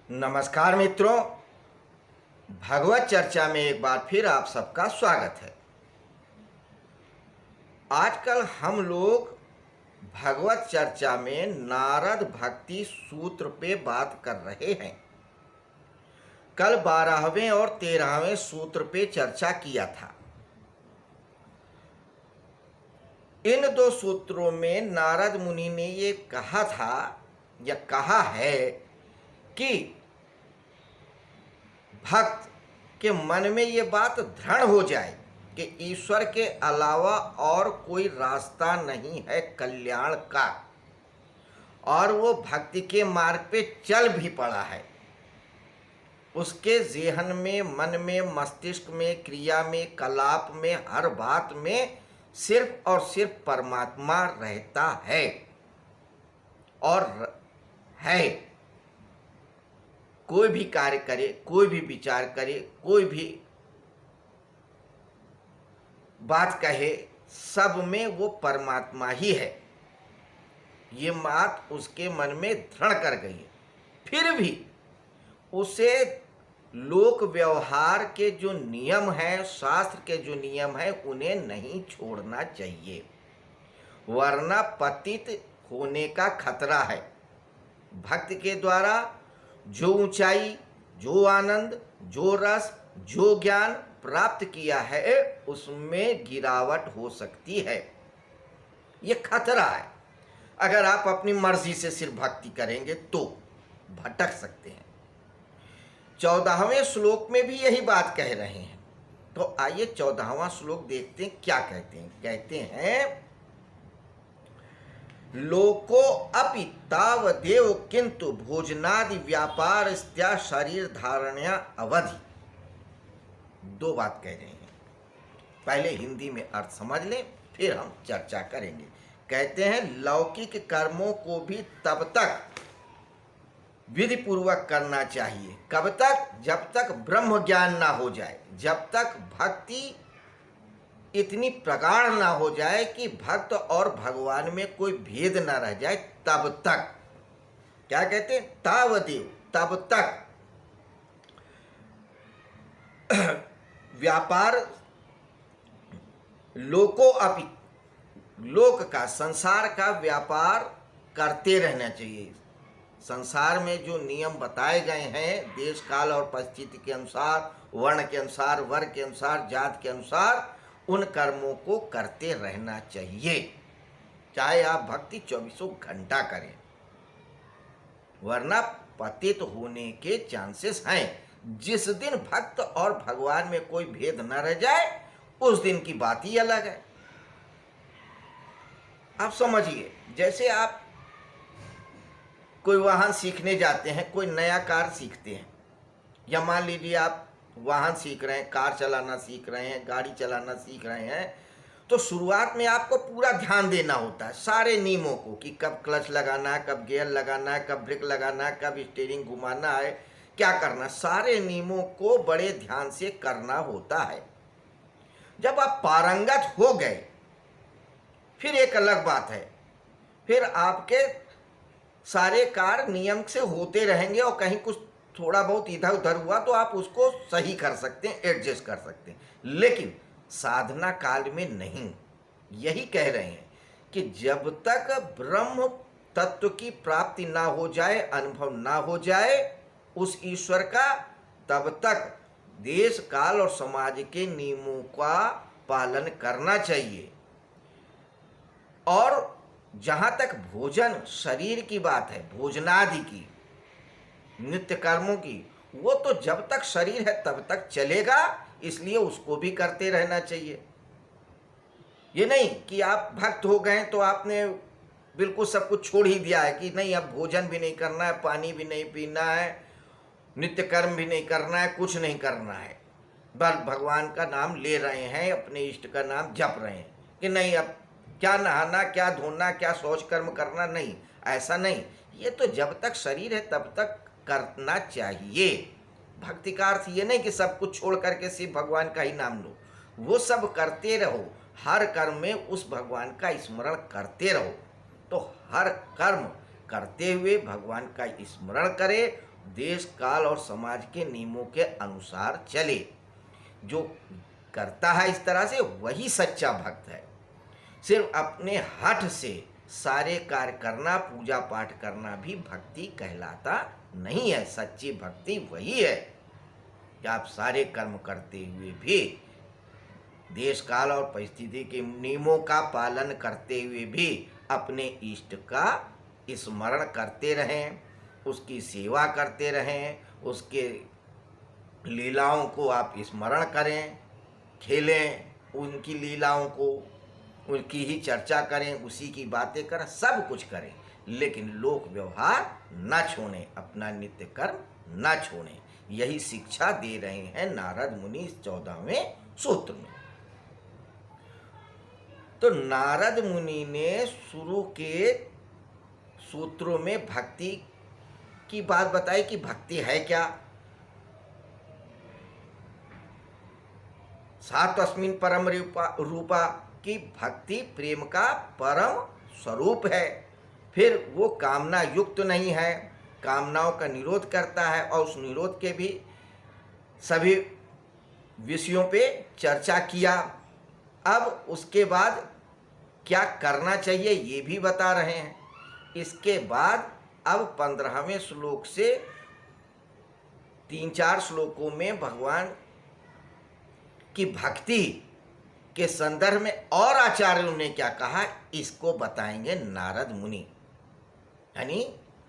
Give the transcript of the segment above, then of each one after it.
नमस्कार मित्रों, भगवत चर्चा में एक बार फिर आप सबका स्वागत है। आजकल हम लोग भगवत चर्चा में नारद भक्ति सूत्र पे बात कर रहे हैं। कल 12वें और 13वें सूत्र पे चर्चा किया था। इन दो सूत्रों में नारद मुनि ने ये कहा था या कहा है कि भक्त के मन में ये बात दृढ़ हो जाए कि ईश्वर के अलावा और कोई रास्ता नहीं है कल्याण का, और वो भक्ति के मार्ग पे चल भी पड़ा है। उसके जेहन में, मन में, मस्तिष्क में, क्रिया में, कलाप में, हर बात में सिर्फ और सिर्फ परमात्मा रहता है और है। कोई भी कार्य करे, कोई भी विचार करे, कोई भी बात कहे, सब में वो परमात्मा ही है। ये बात उसके मन में दृढ़ कर गई है। फिर भी उसे लोक व्यवहार के जो नियम हैं, शास्त्र के जो नियम हैं, उन्हें नहीं छोड़ना चाहिए, वरना पतित होने का खतरा है। भक्त के द्वारा जो ऊंचाई, जो आनंद, जो रस, जो ज्ञान प्राप्त किया है, उसमें गिरावट हो सकती है। ये खतरा है। अगर आप अपनी मर्जी से सिर्फ भक्ति करेंगे तो भटक सकते हैं। 14वें श्लोक में भी यही बात कह रहे हैं। तो आइए 14वां श्लोक देखते हैं क्या कहते हैं। कहते हैं, लोको अपि तावदेव किंतु भोजनादि व्यापार स्त्या शरीर धारणया अवधि। दो बात कह रहे हैं। पहले हिंदी में अर्थ समझ लें, फिर हम चर्चा करेंगे। कहते हैं, लौकिक कर्मों को भी तब तक विधि पूर्वक करना चाहिए। कब तक? जब तक ब्रह्म ज्ञान ना हो जाए, जब तक भक्ति इतनी प्रगाढ़ ना हो जाए कि भक्त और भगवान में कोई भेद ना रह जाए, तब तक। क्या कहते हैं? तावदेव, तब तक व्यापार लोको अपि, लोक का, संसार का व्यापार करते रहना चाहिए। संसार में जो नियम बताए गए हैं, देश काल और परिस्थिति के अनुसार, वर्ण के अनुसार, वर्ग के अनुसार, जात के अनुसार, उन कर्मों को करते रहना चाहिए। चाहे आप भक्ति 24 घंटा करें, वरना पतित होने के चांसेस हैं। जिस दिन भक्त और भगवान में कोई भेद न रह जाए, उस दिन की बात ही अलग है। आप समझिए, जैसे आप कोई वाहन सीखने जाते हैं, कोई नया कार सीखते हैं, या मान लीजिए आप वाहन सीख रहे हैं, कार चलाना सीख रहे हैं, गाड़ी चलाना सीख रहे हैं, तो शुरुआत में आपको पूरा ध्यान देना होता है सारे नियमों को, कि कब क्लच लगाना है, कब गियर लगाना है, कब ब्रेक लगाना है, कब स्टीयरिंग घुमाना है, क्या करना। सारे नियमों को बड़े ध्यान से करना होता है। जब आप पारंगत हो गए, फिर एक अलग बात है, फिर आपके सारे कार्य नियम से होते रहेंगे, और कहीं कुछ थोड़ा बहुत इधर उधर हुआ तो आप उसको सही कर सकते हैं, एडजस्ट कर सकते हैं, लेकिन साधना काल में नहीं। यही कह रहे हैं कि जब तक ब्रह्म तत्व की प्राप्ति ना हो जाए, अनुभव ना हो जाए उस ईश्वर का, तब तक देश काल और समाज के नियमों का पालन करना चाहिए। और जहाँ तक भोजन, शरीर की बात है, भोजनादि की, नित्य कर्मों की, वो तो जब तक शरीर है तब तक चलेगा, इसलिए उसको भी करते रहना चाहिए। ये नहीं कि आप भक्त हो गए तो आपने बिल्कुल सब कुछ छोड़ ही दिया है कि नहीं, अब भोजन भी नहीं करना है, पानी भी नहीं पीना है, नित्य कर्म भी नहीं करना है, कुछ नहीं करना है, बस भगवान का नाम ले रहे हैं, अपने इष्ट का नाम जप रहे हैं, कि नहीं अब क्या नहाना, क्या धोना, क्या शौच कर्म करना, नहीं, ऐसा नहीं। ये तो जब तक शरीर है तब तक करना चाहिए। भक्ति का अर्थ ये नहीं कि सब कुछ छोड़ करके सिर्फ भगवान का ही नाम लो, वो सब करते रहो, हर कर्म में उस भगवान का स्मरण करते रहो। तो हर कर्म करते हुए भगवान का स्मरण करें, देश काल और समाज के नियमों के अनुसार चले। जो करता है इस तरह से वही सच्चा भक्त है। सिर्फ अपने हठ से सारे कार्य करना, पूजा पाठ करना भी भक्ति कहलाता नहीं है। सच्ची भक्ति वही है कि आप सारे कर्म करते हुए भी देश काल और परिस्थिति के नियमों का पालन करते हुए भी अपने इष्ट का स्मरण करते रहें, उसकी सेवा करते रहें, उसके लीलाओं को आप स्मरण करें, खेलें उनकी लीलाओं को, उनकी ही चर्चा करें, उसी की बातें करें, सब कुछ करें, लेकिन लोक व्यवहार न छोड़ें, अपना नित्य कर्म न छोड़ें। यही शिक्षा दे रहे हैं नारद मुनि इस 14वें सूत्र में। तो नारद मुनि ने शुरू के सूत्रों में भक्ति की बात बताई कि भक्ति है क्या। सात्वस्मिन् परम रूपा की भक्ति प्रेम का परम स्वरूप है। फिर वो कामना युक्त नहीं है, कामनाओं का निरोध करता है, और उस निरोध के भी सभी विषयों पे चर्चा किया। अब उसके बाद क्या करना चाहिए ये भी बता रहे हैं। इसके बाद अब 15वें श्लोक से 3-4 श्लोकों में भगवान की भक्ति के संदर्भ में और आचार्यों ने क्या कहा इसको बताएंगे नारद मुनि, यानी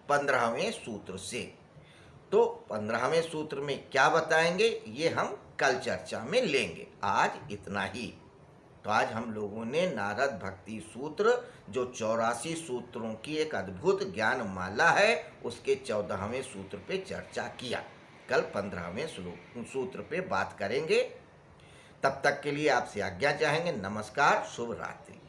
15वें सूत्र से। तो 15वें सूत्र में क्या बताएंगे ये हम कल चर्चा में लेंगे। आज इतना ही। तो आज हम लोगों ने नारद भक्ति सूत्र जो 84 सूत्रों की एक अद्भुत ज्ञान माला है उसके 14वें सूत्र पे चर्चा किया। कल 15वें सूत्र पे बात करेंगे। तब तक के लिए आपसे आज्ञा चाहेंगे। नमस्कार, शुभ रात्रि।